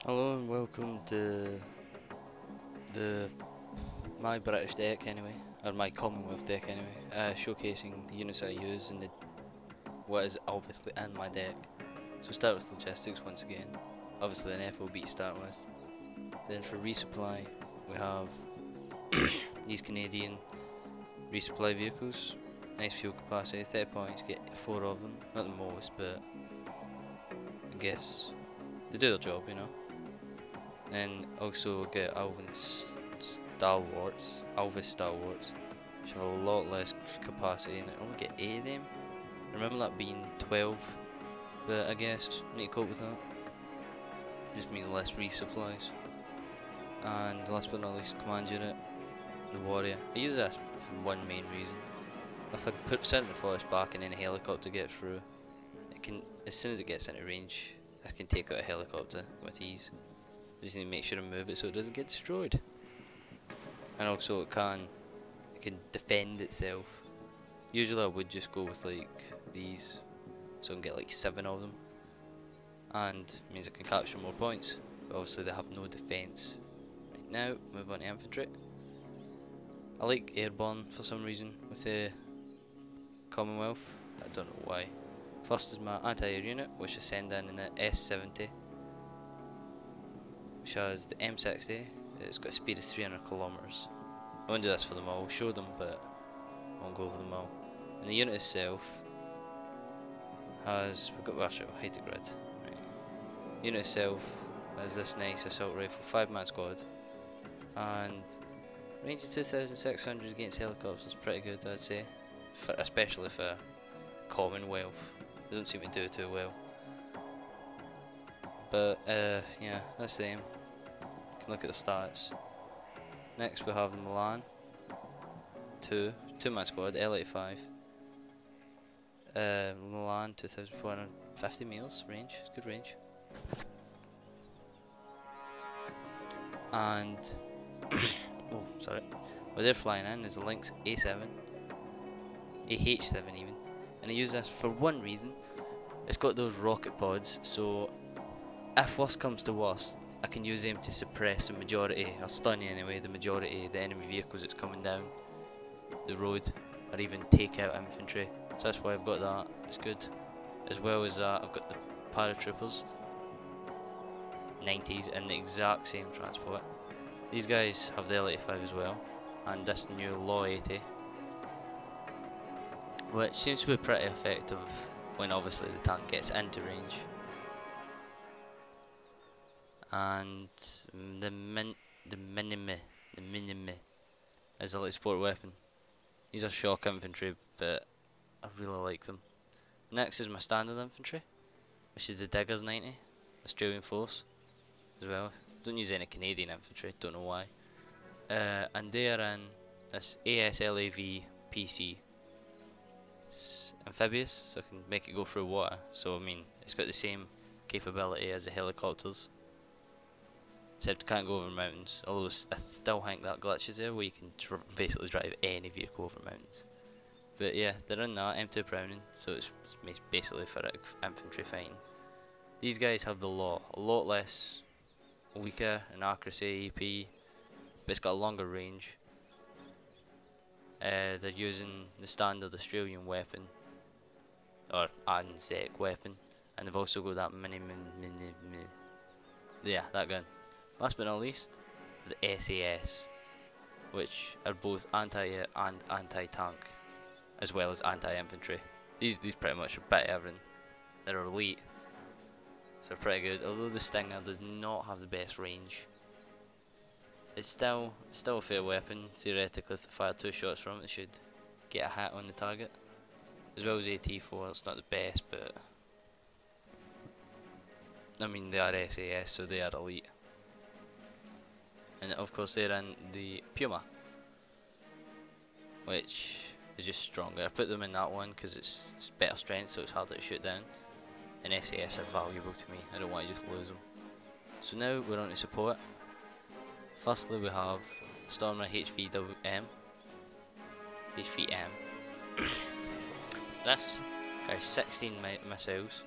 Hello and welcome to the my British deck anyway, or my Commonwealth deck anyway, showcasing the units I use and what is obviously in my deck. So we'll start with logistics once again, obviously an FOB to start with. Then for resupply we have these Canadian resupply vehicles, nice fuel capacity, 30 points, get 4 of them, not the most but I guess they do their job, you know. And also get Alvin's Stalwarts, which have a lot less capacity and I only get 8 of them. I remember that being 12, but I guess need to cope with that. Just means less resupplies. And last but not least, command unit, the Warrior. I use that for one main reason. If I send the forest back and then a helicopter gets through, it can, as soon as it gets into range, I can take out a helicopter with ease. Just need to make sure to move it so it doesn't get destroyed. And also it can defend itself. Usually I would just go with like these, so I can get like 7 of them. And it means I can capture more points, but obviously they have no defense. Right now, move on to infantry. I like airborne for some reason with the Commonwealth, I don't know why. First is my anti-air unit, which I send in the S70. Which has the M60, it's got a speed of 300 kilometers. I won't do this for them all, show them, but I won't go over them all. And the unit itself has, we've got, actually, we'll hide the grid. Right. Unit itself has this nice assault rifle, 5-man squad, and range of 2,600 against helicopters is pretty good, I'd say, especially for Commonwealth. They don't seem to do it too well. But yeah, that's them. You can look at the stats. Next we have the Milan 2-man squad, L85. Milan 2,450 miles range, it's good range. And oh sorry, what they're flying in is the Lynx A7, AH7 even, and I use this for one reason. It's got those rocket pods, so if worst comes to worst, I can use them to suppress the majority, or stun anyway, the majority of the enemy vehicles that's coming down the road, or even take out infantry. So that's why I've got that, it's good. As well as that, I've got the paratroopers, 90s, in the exact same transport. These guys have the L85 as well, and this new Law 80, which seems to be pretty effective when obviously the tank gets into range. And the minimi is a light support weapon. These are shock infantry, but I really like them. Next is my standard infantry, which is the Diggers 90, Australian force, as well. Don't use any Canadian infantry, don't know why. And they are in this ASLAV PC. It's amphibious, so I can make it go through water. So I mean, it's got the same capability as the helicopters. Except it can't go over mountains, although I still think that glitch is there where you can basically drive any vehicle over mountains. But yeah, they're in that, M2 Browning, so it's basically for infantry fighting. These guys have the Law, a lot less weaker in accuracy, AP, but it's got a longer range. They're using the standard Australian weapon, or ANZAC weapon, and they've also got that yeah, that gun. Last but not least, the SAS, which are both anti-air and anti-tank, as well as anti-infantry. These pretty much are a bit everything. They're elite, so they're pretty good. Although the Stinger does not have the best range, it's still a fair weapon. Theoretically, if they fire 2 shots from it, they should get a hit on the target. As well as AT4, it's not the best, but I mean they are SAS, so they are elite. And of course they're in the Puma, which is just stronger. I put them in that one because it's better strength, so it's harder to shoot down. And SAS are valuable to me, I don't want to just lose them. So now we're on to support. Firstly we have Stormer HVM. This carries 16 missiles,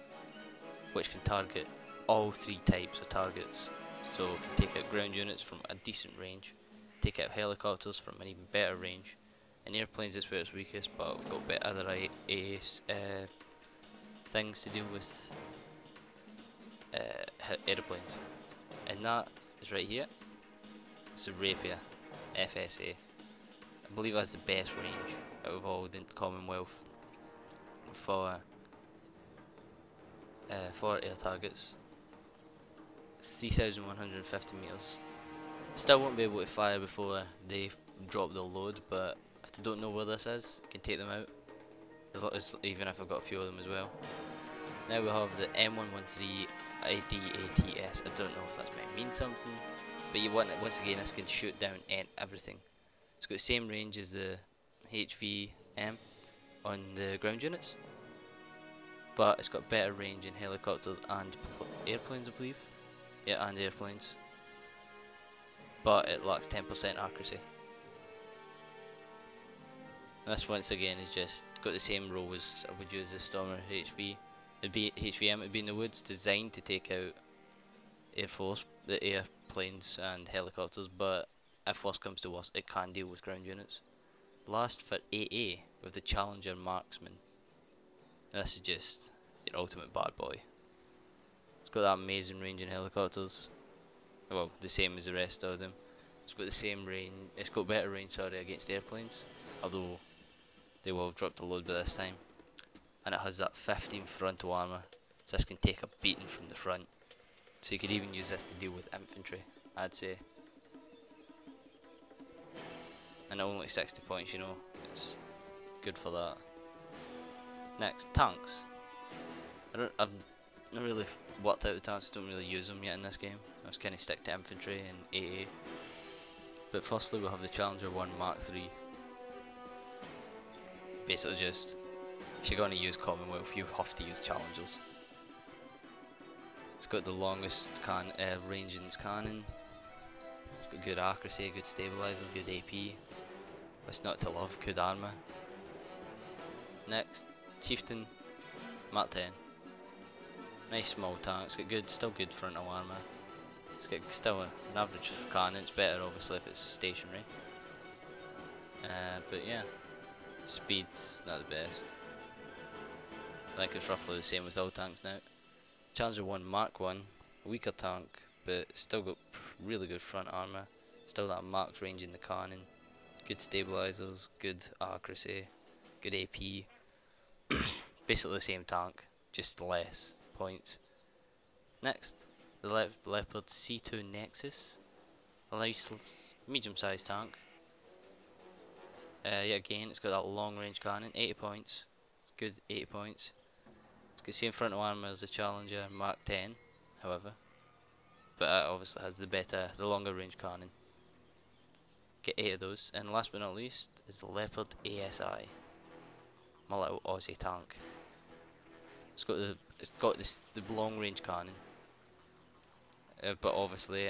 which can target all 3 types of targets. so can take out ground units from a decent range, take out helicopters from an even better range, and airplanes is where it's weakest, but we've got other things to deal with airplanes, and that is right here. It's a Rapier FSA. I believe that's the best range out of all the Commonwealth for air targets. It's 3,150 meters. Still won't be able to fire before they drop their load, but if they don't know where this is, I can take them out. Even if I've got a few of them as well. Now we have the M113 IDATS. I don't know if that's might mean something, but once again, this can shoot down everything. It's got the same range as the HVM on the ground units, but it's got better range in helicopters and airplanes, I believe. Yeah, and airplanes. But it lacks 10% accuracy. This once again is just got the same role as I would use the Stormer HV. HVM would be in the woods, designed to take out the airplanes and helicopters, but if worse comes to worse, it can deal with ground units. Last for AA with the Challenger Marksman. This is just your ultimate bad boy. It's got that amazing range in helicopters. Well, the same as the rest of them. It's got the same range. It's got better range, sorry, against airplanes, although they will have dropped a load by this time. And it has that 15 frontal armor, so this can take a beating from the front. So you could even use this to deal with infantry, I'd say. And only 60 points, you know, it's good for that. Next, tanks. I've not really worked out the tanks, don't really use them yet in this game. I was kind of stick to infantry and AA. But firstly we'll have the Challenger 1 Mark III. Basically just, if you're going to use Commonwealth, you have to use Challengers. It's got the longest range in its cannon. It's got good accuracy, good stabilizers, good AP. What's not to love? Good armor. Next, Chieftain Mark 10. Nice small tank. It's got still good frontal armor. It's got still an average cannon. It's better obviously if it's stationary. But yeah, speed's not the best. I think it's roughly the same with all tanks now. Challenger 1 Mark 1, a weaker tank, but still got really good front armor. Still that marked range in the cannon. Good stabilizers, good accuracy, good AP. Basically the same tank, just less points. Next, the Leopard C2 Nexus, a nice medium-sized tank. Yet again, it's got that long-range cannon, 80 points. It's good 80 points. It's got the same frontal armor as the Challenger Mark 10, however, but it obviously has the longer range cannon. Get 8 of those, and last but not least is the Leopard ASI, my little Aussie tank. It's got the long range cannon, but obviously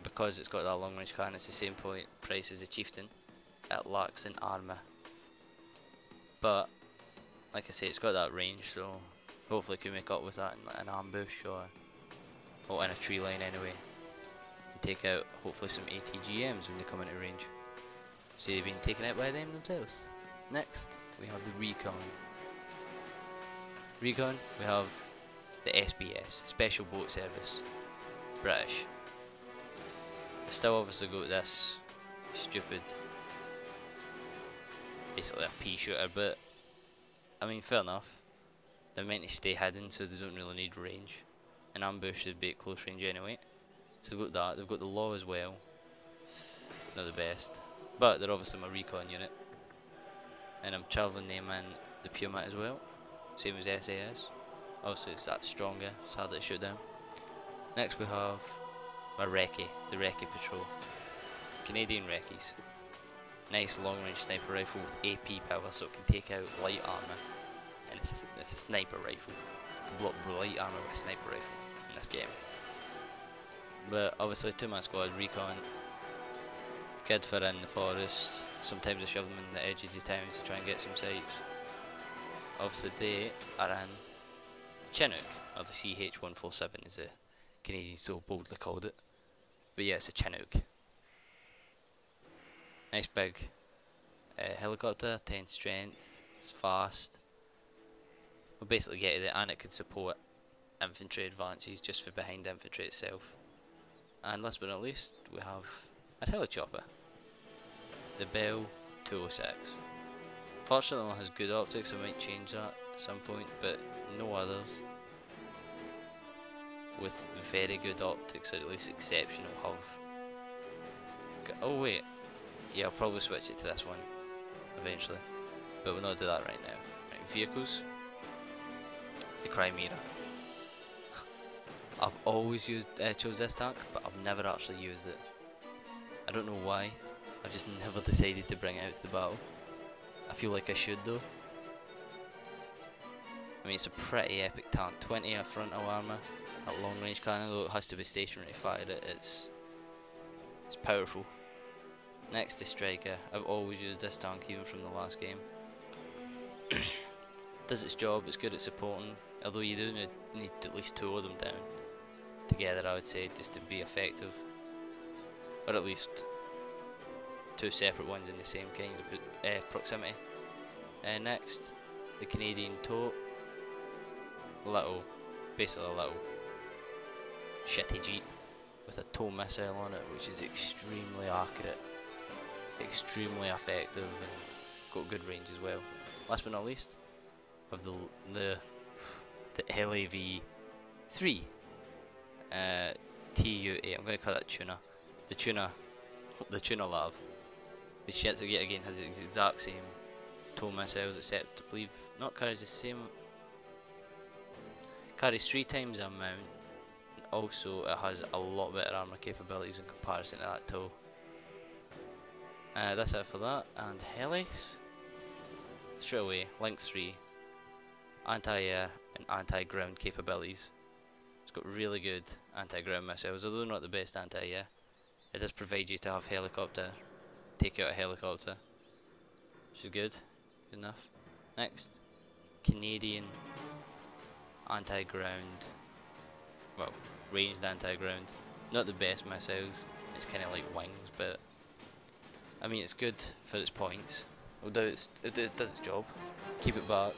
because it's got that long range cannon, it's the same price as the Chieftain. It lacks in armor, but like I say, it's got that range, so hopefully it can make up with that in an ambush or in a tree line anyway. Take out hopefully some ATGMs when they come into range. So they've been taken out by them themselves. Next, we have the Recon. Recon, we have the SBS, Special Boat Service, British. They've still obviously got this stupid, basically a pea shooter, but I mean fair enough. They're meant to stay hidden, so they don't really need range. An ambush would be at close range anyway. So they've got that, they've got the Law as well. Not the best, but they're obviously my recon unit. And I'm travelling them in the Puma as well, same as SAS. Obviously it's that stronger, it's harder to shoot down. Next we have my Recce, the Recce Patrol. Canadian Recce's. Nice long range sniper rifle with AP power, so it can take out light armour. And it's a sniper rifle. Block light armour with a sniper rifle in this game. But obviously 2-man squad, recon, kids for in the forest, sometimes I shove them in the edges of towns to try and get some sights. Obviously they are in the Chinook, or the CH-147 as the Canadians so boldly called it. But yeah, it's a Chinook. Nice big helicopter, 10 strength, it's fast. We'll basically get it there, and it can support infantry advances just for behind infantry itself. And last but not least, we have a helichopper, the Bell 206. Fortunately, it has good optics. I might change that at some point, but no others with very good optics, or at least exceptional HUV. Oh wait, yeah, I'll probably switch it to this one eventually, but we'll not do that right now. Right, vehicles, the Crimea. I've always chose this tank, but I've never actually used it. I don't know why. I've just never decided to bring it out to the battle. I feel like I should though. I mean, it's a pretty epic tank. 20 frontal armor, a long range cannon, though it has to be stationary fired. It's powerful. Next is Striker. I've always used this tank even from the last game. Does its job, it's good at supporting, although you do need at least 2 of them down together, I would say, just to be effective. Or at least 2 separate ones in the same kind of proximity. Next, the Canadian Tote. Basically a little shitty jeep with a tow missile on it, which is extremely accurate, extremely effective, and got good range as well. Last but not least, of the LAV 3 TU8. I'm going to call that tuna. The tuna lab. Which yet again has the exact same tow missiles, except I believe not carries the same. Carries 3 times the amount. And also, it has a lot better armor capabilities in comparison to that tow. That's it for that. And Helix, straight away, Link 3, anti-air and anti-ground capabilities. It's got really good anti-ground missiles, although not the best anti-air. It does provide you to have helicopter, take out a helicopter, which is good enough. Next, Canadian anti-ground, well, ranged anti-ground. Not the best missiles, it's kind of like wings, but I mean it's good for its points. Although it does its job. Keep it back,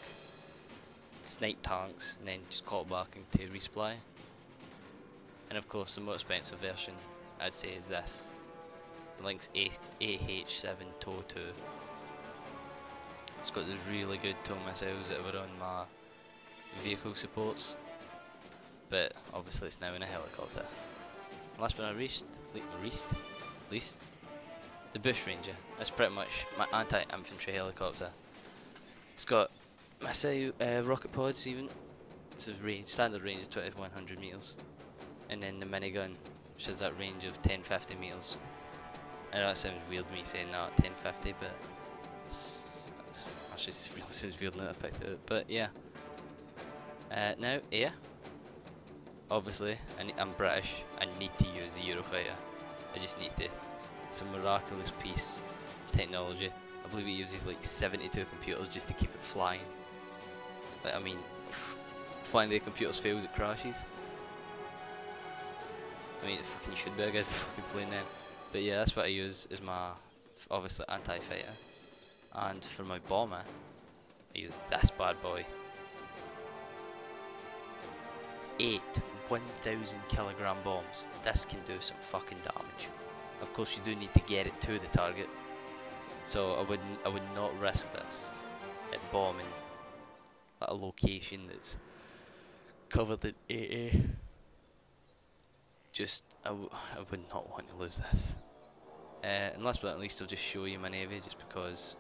snipe tanks, and then just call it back into resupply. And of course the more expensive version I'd say is this, the Lynx AH7 TOW 2. It's got these really good tow missiles that were on my vehicle supports, but obviously it's now in a helicopter. Last but not least, the Bush Ranger. That's pretty much my anti-infantry helicopter. It's got missile rocket pods even. It's a standard range of 2100 meters, and then the minigun, which has that range of 1050 meters. I know that sounds weird me saying that 1050, but it's actually really seems weird now that I picked it up. But yeah. Now air. Obviously, I'm British. I need to use the Eurofighter. I just need to. It's a miraculous piece of technology. I believe it uses like 72 computers just to keep it flying. Like, I mean, if one of the computers fails, it crashes. I mean, it fucking should be a good fucking plane then. But yeah, that's what I use as my, obviously, anti-fighter. And for my bomber, I use this bad boy. 8 1,000 kilogram bombs. This can do some fucking damage. Of course, you do need to get it to the target, so I would not risk this at bombing at a location that's covered in AA. Just I would not want to lose this. And last but not least, I'll just show you my navy, just because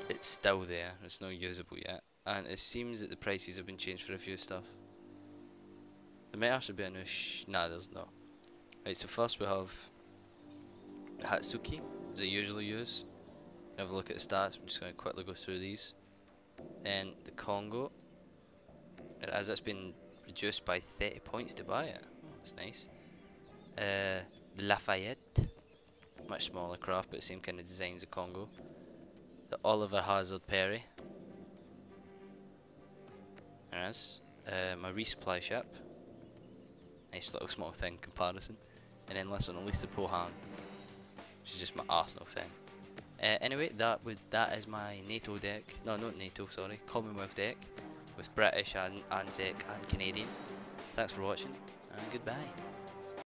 it's still there. It's not usable yet. And it seems that the prices have been changed for a few stuff. There might actually be a new nah, there's no. Right, so first we have the Hatsuki, as I usually use. Have a look at the stats, I'm just going to quickly go through these. Then the Congo, as it's been reduced by 30 points to buy it. That's nice. The Lafayette, much smaller craft but same kind of design as the Congo. The Oliver Hazard Perry. There it is. My resupply ship. Nice little small thing comparison. And then last but not least, the Pohan, which is just my Arsenal thing. Anyway, that is my NATO deck. No, not NATO, sorry, Commonwealth deck with British and Czech and Canadian. Thanks for watching, and goodbye.